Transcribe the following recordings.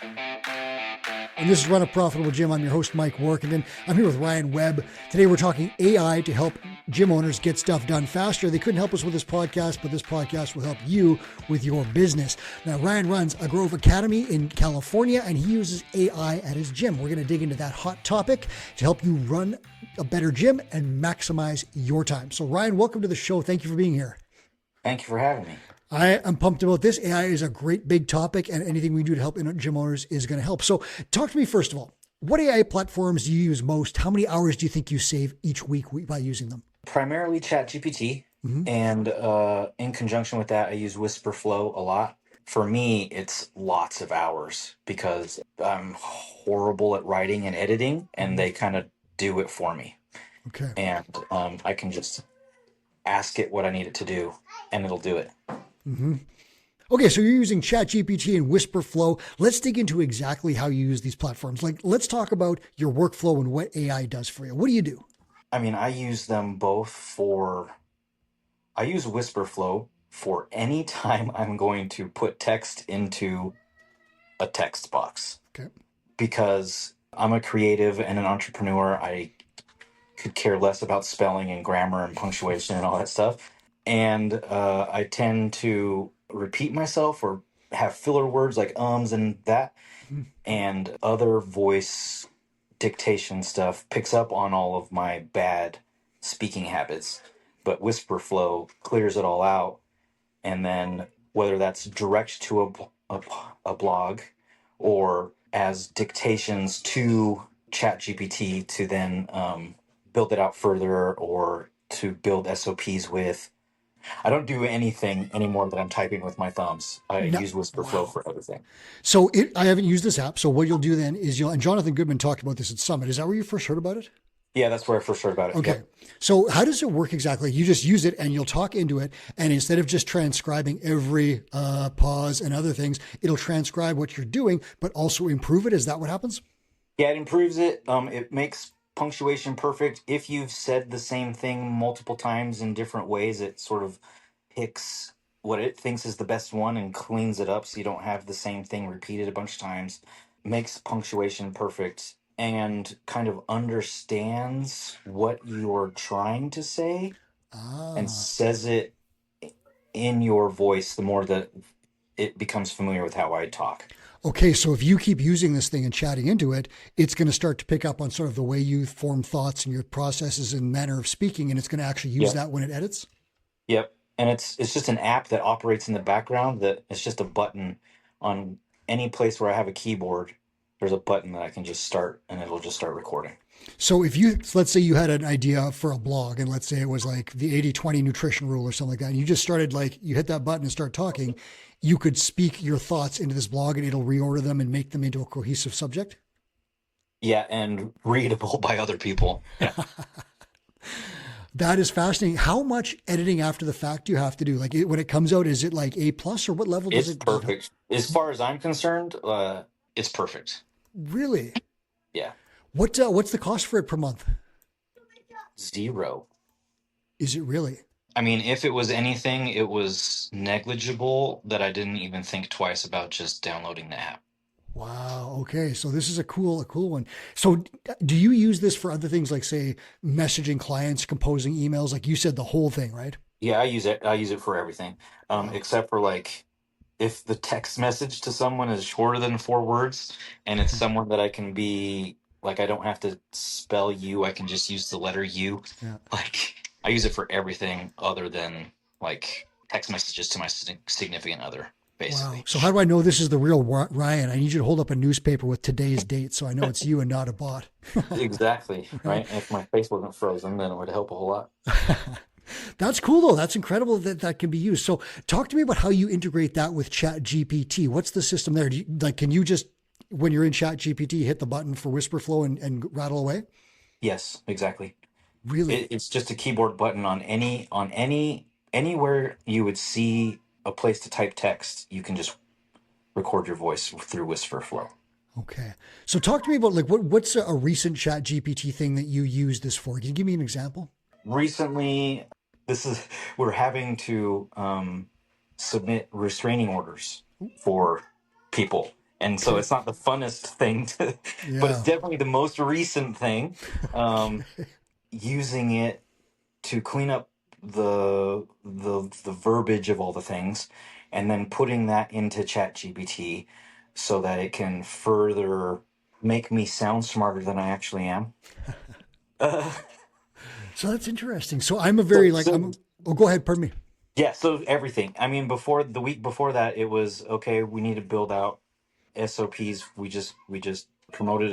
And this is Run a Profitable Gym. I'm your host, Mike Warkentin. I'm here with Ryan Webb. Today we're talking AI to help gym owners get stuff done faster. They couldn't help us with this podcast, but this podcast will help you with your business. Now, Ryan runs a Grove Academy in California, and he uses AI at his gym. We're going to dig into that hot topic to help you run a better gym and maximize your time. So, Ryan, welcome to the show. Thank you for being here. Thank you for having me. I am pumped about this. AI is a great big topic, and anything we do to help gym owners is going to help. So talk to me first of all. What AI platforms do you use most? How many hours do you think you save each week by using them? Primarily ChatGPT, and in conjunction with that, I use Wispr Flow a lot. For me, it's lots of hours because I'm horrible at writing and editing, and they kind of do it for me. Okay. And I can just ask it what I need it to do, and it'll do it. Okay, so you're using ChatGPT and Wispr Flow. Let's dig into exactly how you use these platforms. Let's talk about your workflow and what AI does for you. What do you do? I mean, I use them both I use Wispr Flow for any time I'm going to put text into a text box. Okay. Because I'm a creative and an entrepreneur, I could care less about spelling and grammar and punctuation and all that stuff. And I tend to repeat myself or have filler words like ums and that. And other voice dictation stuff picks up on all of my bad speaking habits. But Wispr Flow clears it all out. And then whether that's direct to a blog or as dictations to ChatGPT to then build it out further or to build SOPs with. I don't do anything anymore that I'm typing with my thumbs. I use Wispr Flow for everything. So I haven't used this app. So what you'll do then is and Jonathan Goodman talked about this at Summit. Is that where you first heard about it? Yeah, that's where I first heard about it. Okay. Yep. So how does it work exactly? You just use it and you'll talk into it. And instead of just transcribing every pause and other things, it'll transcribe what you're doing, but also improve it. Is that what happens? Yeah, it improves it. It makes punctuation perfect. If you've said the same thing multiple times in different ways, it sort of picks what it thinks is the best one and cleans it up so you don't have the same thing repeated a bunch of times. Makes punctuation perfect and kind of understands what you're trying to say and says it in your voice the more that it becomes familiar with how I talk. Okay, so if you keep using this thing and chatting into it, it's going to start to pick up on sort of the way you form thoughts and your processes and manner of speaking, and it's going to actually use that when it edits? Yep. And it's just an app that operates in the background that it's just a button on any place where I have a keyboard. There's a button that I can just start and it'll just start recording. So let's say you had an idea for a blog and let's say it was like the 80-20 nutrition rule or something like that. And you just started you hit that button and start talking. You could speak your thoughts into this blog and it'll reorder them and make them into a cohesive subject. Yeah. And readable by other people. Yeah. That is fascinating. How much editing after the fact do you have to do? Like when it comes out, is it like A+ or what level does it? It's perfect. As far as I'm concerned, it's perfect. Really? Yeah. What's the cost for it per month? 0. Is it really? I mean, if it was anything, it was negligible that I didn't even think twice about just downloading the app. Wow. Okay. So this is a cool one. So do you use this for other things like say messaging clients, composing emails? Like you said, the whole thing, right? Yeah, I use it. I use it for everything. Except for like if the text message to someone is shorter than 4 words and it's someone that I can be like, I don't have to spell you. I can just use the letter U. Yeah. Like I use it for everything other than like text messages to my significant other, basically. Wow. So how do I know this is the real Ryan? I need you to hold up a newspaper with today's date so I know it's you and not a bot. Exactly. Right. And if my face wasn't frozen, then it would help a whole lot. That's cool though. That's incredible that can be used. So talk to me about how you integrate that with ChatGPT. What's the system there? Can you just, when you're in ChatGPT, hit the button for Wispr Flow and rattle away? Yes, exactly. Really? It's just a keyboard button on anywhere you would see a place to type text. You can just record your voice through Wispr Flow. Okay. So talk to me about what's a recent ChatGPT thing that you use this for? Can you give me an example? Recently, we're having to submit restraining orders for people. And so Okay. it's not the funnest thing to, but it's Yeah. definitely the most recent thing. Um, Okay. Using it to clean up the verbiage of all the things, and then putting that into ChatGPT so that it can further make me sound smarter than I actually am. Uh, So that's interesting. So I'm a so very like so oh, go ahead, pardon me. yeah, so everything. I mean, before the week before that, it was okay. We need to build out SOPs. We just promoted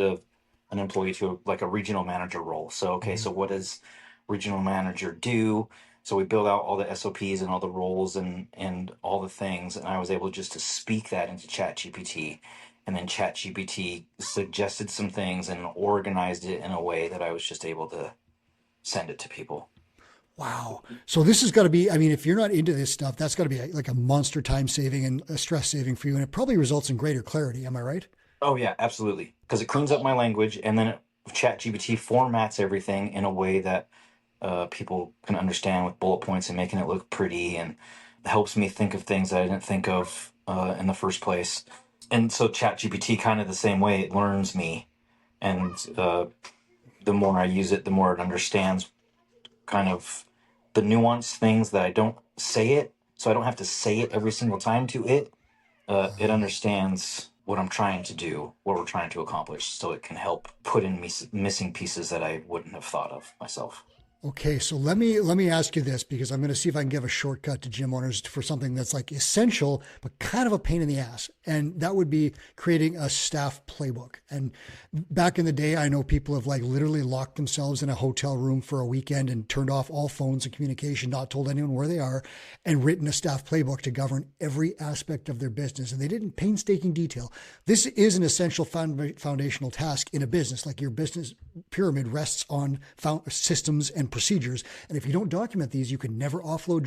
an employee to like a regional manager role. So okay, Mhm. so what does regional manager do? So we build out all the SOPs and all the roles and all the things, and I was able just to speak that into ChatGPT, and then ChatGPT suggested some things and organized it in a way that I was just able to send it to people. Wow. So this has got to be, I mean, if you're not into this stuff, that's got to be like a monster time saving and a stress saving for you. And it probably results in greater clarity. Am I right? Oh yeah, absolutely. Because it cleans up my language, and then ChatGPT formats everything in a way that people can understand with bullet points and making it look pretty, and helps me think of things that I didn't think of in the first place. And so ChatGPT kind of the same way. It learns me, and the more I use it, the more it understands kind of the nuanced things that I don't say it, so I don't have to say it every single time to it. It understands what I'm trying to do, what we're trying to accomplish, so it can help put in missing pieces that I wouldn't have thought of myself. Okay, so let me ask you this because I'm going to see if I can give a shortcut to gym owners for something that's like essential but kind of a pain in the ass, and that would be creating a staff playbook. And back in the day, I know people have like literally locked themselves in a hotel room for a weekend and turned off all phones and communication, not told anyone where they are, and written a staff playbook to govern every aspect of their business. And they did it in painstaking detail. This is an essential foundational task in a business. Like your business pyramid rests on systems and procedures. And if you don't document these, you can never offload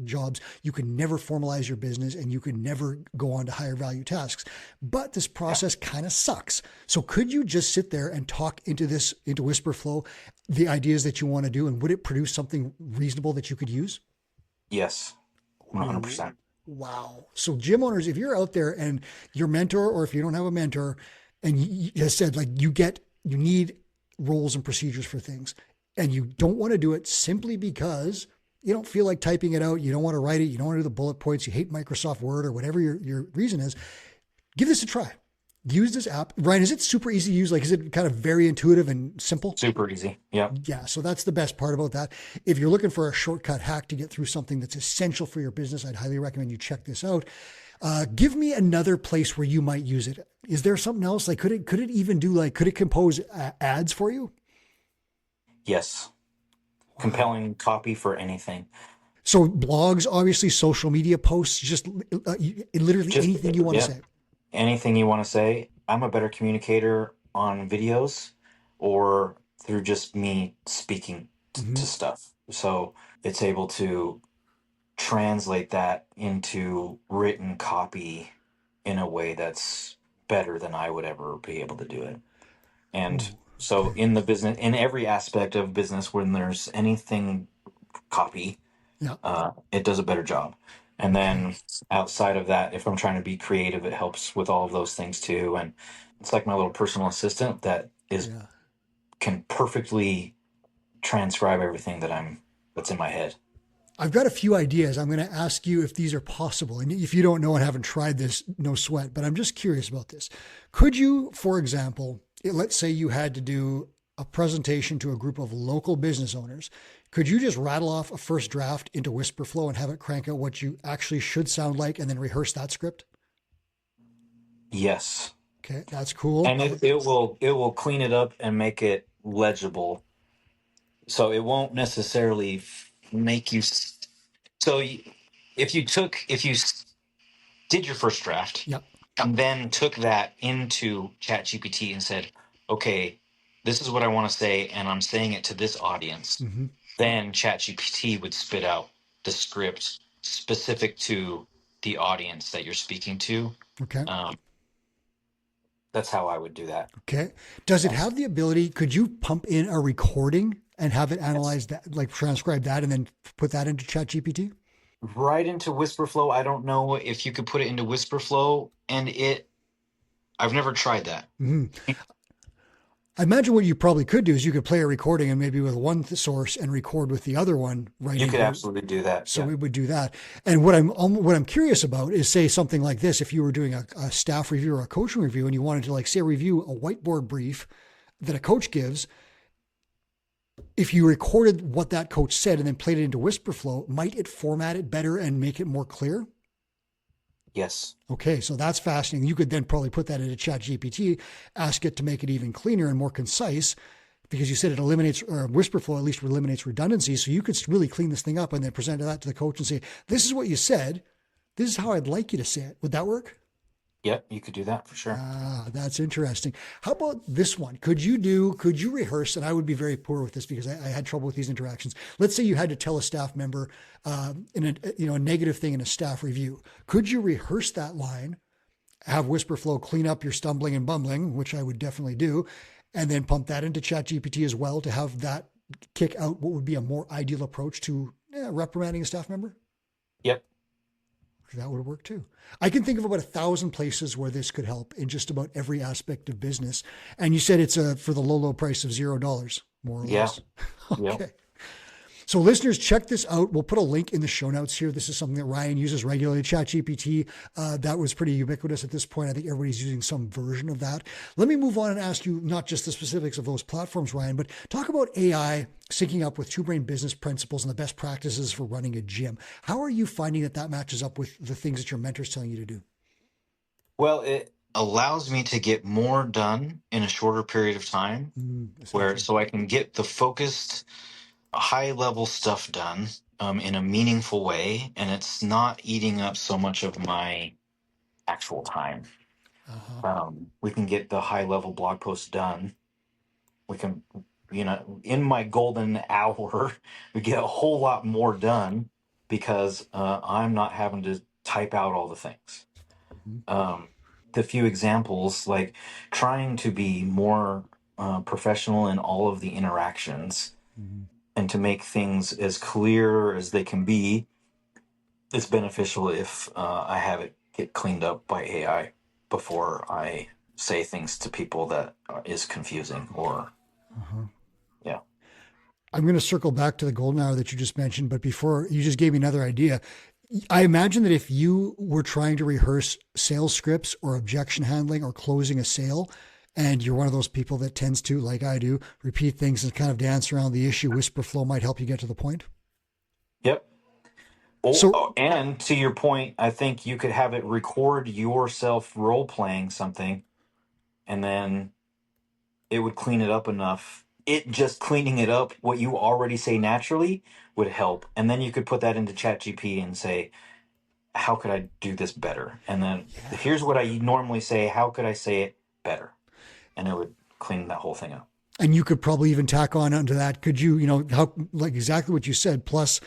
jobs, you can never formalize your business, and you can never go on to higher value tasks. But this Yeah. process kind of sucks. So could you just sit there and talk into Wispr Flow, the ideas that you want to do, and would it produce something reasonable that you could use? Yes, Ooh, 100%. wow. So gym owners, if you're out there and your mentor, or if you don't have a mentor, and you just said like you need rules and procedures for things, and you don't want to do it simply because you don't feel like typing it out, you don't want to write it, you don't want to do the bullet points, you hate Microsoft Word or whatever your reason is, give this a try. Use this app. Ryan, is it super easy to use? Like, is it kind of very intuitive and simple? Super easy. Yep. Yeah, so that's the best part about that. If you're looking for a shortcut hack to get through something that's essential for your business, I'd highly recommend you check this out. Give me another place where you might use it. Is there something else? Like, could it even do like could it compose ads for you? Yes. Wow. Compelling copy for anything. So blogs, obviously, social media posts, just literally Just, anything you want to yeah, say. anything you want to say. I'm a better communicator on videos or through just me speaking Hmm. to stuff. So it's able to translate that into written copy in a way that's better than I would ever be able to do it. And Ooh, so okay. in the business, in every aspect of business, when there's anything copy, Yeah. it does a better job. And Okay. then outside of that, if I'm trying to be creative, it helps with all of those things too. And it's like my little personal assistant that is Yeah. can perfectly transcribe everything that's in my head. I've got a few ideas. I'm going to ask you if these are possible. And if you don't know and haven't tried this, no sweat, but I'm just curious about this. Could you, for example, let's say you had to do a presentation to a group of local business owners. Could you just rattle off a first draft into Wispr Flow and have it crank out what you actually should sound like and then rehearse that script? Yes. Okay, that's cool. And it will clean it up and make it legible. So it won't necessarily make you so if you did your first draft Yep. and then took that into ChatGPT and said, okay, this is what I want to say, and I'm saying it to this audience, Hmm. then ChatGPT would spit out the script specific to the audience that you're speaking to. Okay. Um, that's how I would do that. Okay. Does it And have the ability? Could you pump in a recording and have it yes, analyze that, like transcribe that, and then put that into ChatGPT? right into Whisper Flow. I don't know if you could put it into Whisper Flow and it I've never tried that. Mhm. I imagine what you probably could do is you could play a recording and maybe with one source and record with the other one right You in could here. absolutely do that. So Yeah. we would do that. And what I'm curious about is say something like this: if you were doing a staff review or a coaching review, and you wanted to like say review a whiteboard brief that a coach gives, if you recorded what that coach said and then played it into Wispr Flow, might it format it better and make it more clear? Yes. Okay, so that's fascinating. You could then probably put that into ChatGPT, ask it to make it even cleaner and more concise, because you said it eliminates, or Wispr Flow at least eliminates redundancy. So you could really clean this thing up and then present that to the coach and say, "This is what you said. This is how I'd like you to say it." Would that work? Yep. You could do that for sure. Ah, that's interesting. How about this one? Could you rehearse? And I would be very poor with this because I had trouble with these interactions. Let's say you had to tell a staff member in a negative thing in a staff review. Could you rehearse that line, have Wispr Flow clean up your stumbling and bumbling, which I would definitely do, and then pump that into ChatGPT as well to have that kick out what would be a more ideal approach to reprimanding a staff member? Yep. That would work too. I can think of about 1,000 places where this could help in just about every aspect of business. And you said it's for the low price of $0, more or Yeah. less. Yep. Okay. So listeners, check this out. We'll put a link in the show notes here. This is something that Ryan uses regularly. ChatGPT, that was pretty ubiquitous at this point. I think everybody's using some version of that. Let me move on and ask you not just the specifics of those platforms, Ryan, but talk about AI syncing up with two-brain business principles and the best practices for running a gym. How are you finding that matches up with the things that your mentor's telling you to do? Well, it allows me to get more done in a shorter period of time, where Essentially. so I can get the focused, high level stuff done in a meaningful way, and it's not eating up so much of my actual time. Uh-huh. We can get the high level blog posts done. We can, in my golden hour, we get a whole lot more done because I'm not having to type out all the things. Mhm. The few examples, like trying to be more professional in all of the interactions Mhm. and to make things as clear as they can be, it's beneficial if I have it get cleaned up by AI before I say things to people that is confusing or, Uh-huh. yeah. I'm going to circle back to the golden hour that you just mentioned, but before you just gave me another idea. I imagine that if you were trying to rehearse sales scripts or objection handling or closing a sale, and you're one of those people that tends to, like I do, repeat things and kind of dance around the issue, Wispr Flow might help you get to the point. Yep. So, And to your point, I think you could have it record yourself role playing something and then it would clean it up enough. It just cleaning it up, what you already say naturally, would help. And then you could put that into ChatGPT and say, how could I do this better? And then yeah. here's what I normally say. How could I say it better? And it would clean that whole thing up. And you could probably even tack on onto that. Could you, how, like exactly what you said, plus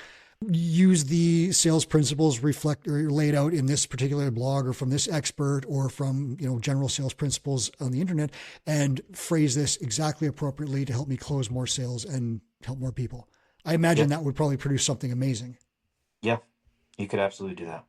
use the sales principles reflect or laid out in this particular blog or from this expert or from, general sales principles on the internet and phrase this exactly appropriately to help me close more sales and help more people. I imagine Yep. that would probably produce something amazing. Yeah. You could absolutely do that.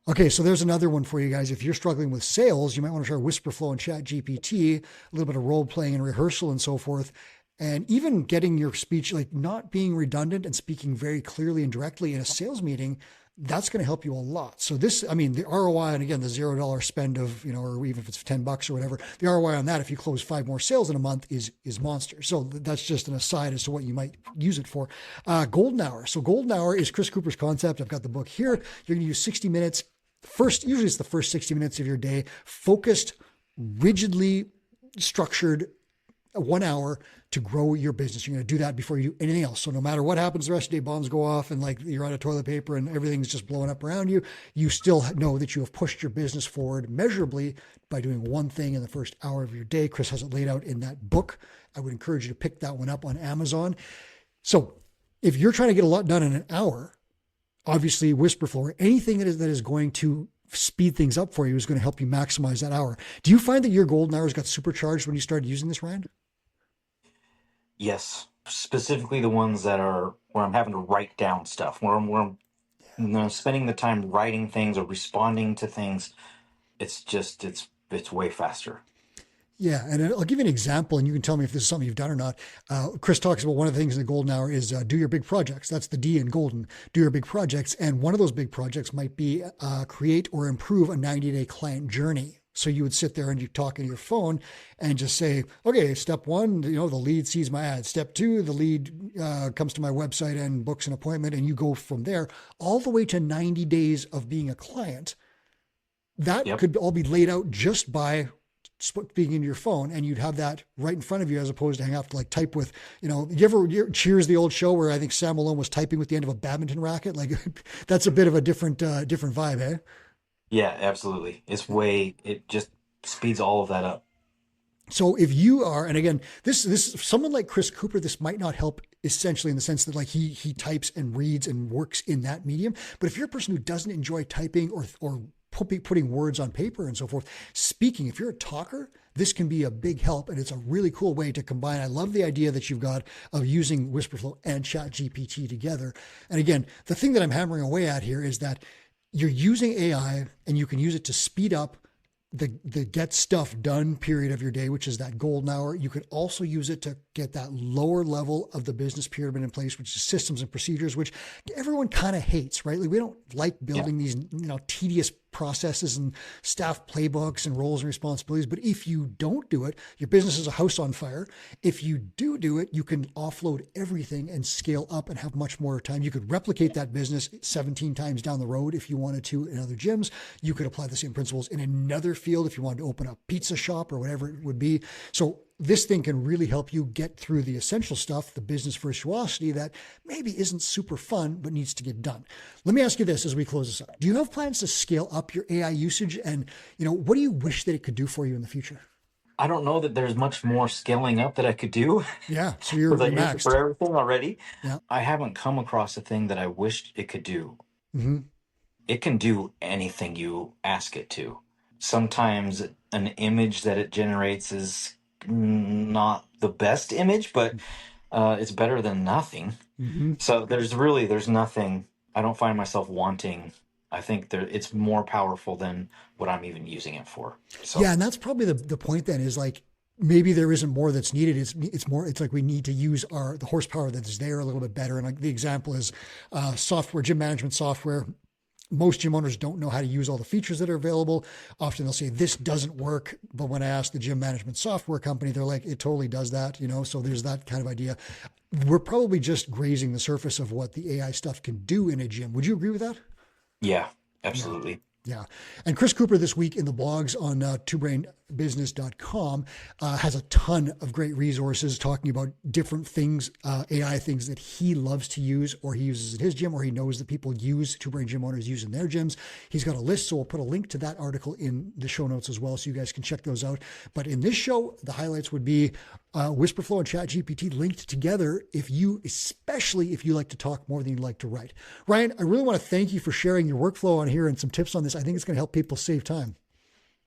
Okay, so there's another one for you guys. If you're struggling with sales, you might want to try Wispr Flow and ChatGPT, a little bit of role playing and rehearsal and so forth. And even getting your speech, like not being redundant and speaking very clearly and directly in a sales meeting, that's going to help you a lot. So this, I mean, the ROI, and again, the $0 spend of, or even if it's $10 or whatever, the ROI on that, if you close 5 more sales in a month is monster. So that's just an aside as to what you might use it for. Golden hour. So golden hour is Chris Cooper's concept. I've got the book here. You're going to use 60 minutes. Usually it's the first 60 minutes of your day, focused, rigidly structured 1 hour to grow your business. You're going to do that before you do anything else. So no matter what happens the rest of the day, bombs go off and like you're out of toilet paper and everything's just blowing up around you, you still know that you have pushed your business forward measurably by doing one thing in the first hour of your day. Chris has it laid out in that book. I would encourage you to pick that one up on Amazon. So if you're trying to get a lot done in an hour, obviously Wispr Flow or anything that is going to speed things up for you is going to help you maximize that hour. Do you find that your golden hours got supercharged when you started using this, Ryan? Yes. Specifically the ones that are where I'm having to write down stuff, where I'm spending the time writing things or responding to things. It's way faster. Yeah, and I'll give you an example, and you can tell me if this is something you've done or not. Chris talks about one of the things in the golden hour is do your big projects. That's the D in golden. Do your big projects, and one of those big projects might be create or improve a 90-day client journey. So you would sit there and you talk on your phone and just say, okay, step one, the lead sees my ad. Step two, the lead comes to my website and books an appointment, and you go from there all the way to 90 days of being a client. That could all be laid out just by speaking into your phone, and you'd have that right in front of you as opposed to have to like type with, you ever Cheers, the old show where I think Sam Malone was typing with the end of a badminton racket? Like that's a bit of a different vibe, eh? Yeah, absolutely. It just speeds all of that up. So if you are, and again, this someone like Chris Cooper, this might not help essentially in the sense that like he types and reads and works in that medium. But if you're a person who doesn't enjoy typing or putting words on paper and so forth, speaking, if you're a talker, this can be a big help, and it's a really cool way to combine. I love the idea that you've got of using Wispr Flow and ChatGPT together. And again, the thing that I'm hammering away at here is that you're using AI and you can use it to speed up the get stuff done period of your day, which is that golden hour. You could also use it to get that lower level of the business pyramid in place, which is systems and procedures, which everyone kind of hates, right? Like we don't like building these, tedious processes and staff playbooks and roles and responsibilities. But if you don't do it, your business is a house on fire. If you do it, you can offload everything and scale up and have much more time. You could replicate that business 17 times down the road if you wanted to in other gyms. You could apply the same principles in another field if you wanted to open a pizza shop or whatever it would be. So this thing can really help you get through the essential stuff, the business virtuosity that maybe isn't super fun, but needs to get done. Let me ask you this as we close this up. Do you have plans to scale up your AI usage? And, what do you wish that it could do for you in the future? I don't know that there's much more scaling up that I could do. Yeah, so you're maxed for everything already. Yeah. I haven't come across a thing that I wished it could do. Mm-hmm. It can do anything you ask it to. Sometimes an image that it generates is not the best image, but it's better than nothing. Mm-hmm. So there's nothing. I don't find myself wanting. I think it's more powerful than what I'm even using it for. So. Yeah, and that's probably the point then is like maybe there isn't more that's needed. It's like we need to use the horsepower that's there a little bit better. And like the example is software, gym management software. Most gym owners don't know how to use all the features that are available. Often they'll say, this doesn't work. But when I ask the gym management software company, they're like, it totally does that, So there's that kind of idea. We're probably just grazing the surface of what the AI stuff can do in a gym. Would you agree with that? Yeah, absolutely. Yeah. And Chris Cooper this week in the blogs on twobrainbusiness.com has a ton of great resources talking about different things, AI things that he loves to use or he uses at his gym or he knows that people use, Two Brain gym owners use in their gyms. He's got a list, so we'll put a link to that article in the show notes as well so you guys can check those out. But in this show, the highlights would be Wispr Flow and ChatGPT linked together especially if you like to talk more than you like to write. Ryan, I really want to thank you for sharing your workflow on here and some tips on this. I think it's going to help people save time.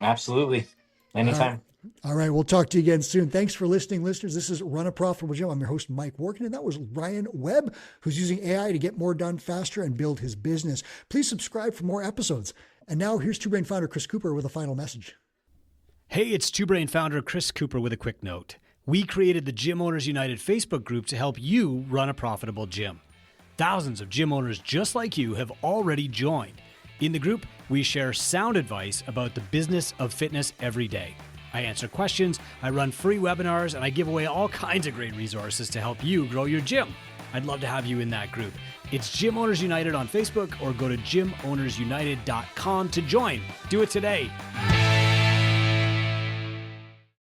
Absolutely. Anytime. All right. We'll talk to you again soon. Thanks for listening, listeners. This is Run a Profitable Gym. I'm your host, Mike Warkentin. That was Ryan Webb, who's using AI to get more done faster and build his business. Please subscribe for more episodes. And now here's Two Brain founder Chris Cooper with a final message. Hey, it's Two Brain founder Chris Cooper with a quick note. We created the Gym Owners United Facebook group to help you run a profitable gym. Thousands of gym owners just like you have already joined. In the group, we share sound advice about the business of fitness every day. I answer questions, I run free webinars, and I give away all kinds of great resources to help you grow your gym. I'd love to have you in that group. It's Gym Owners United on Facebook or go to gymownersunited.com to join. Do it today.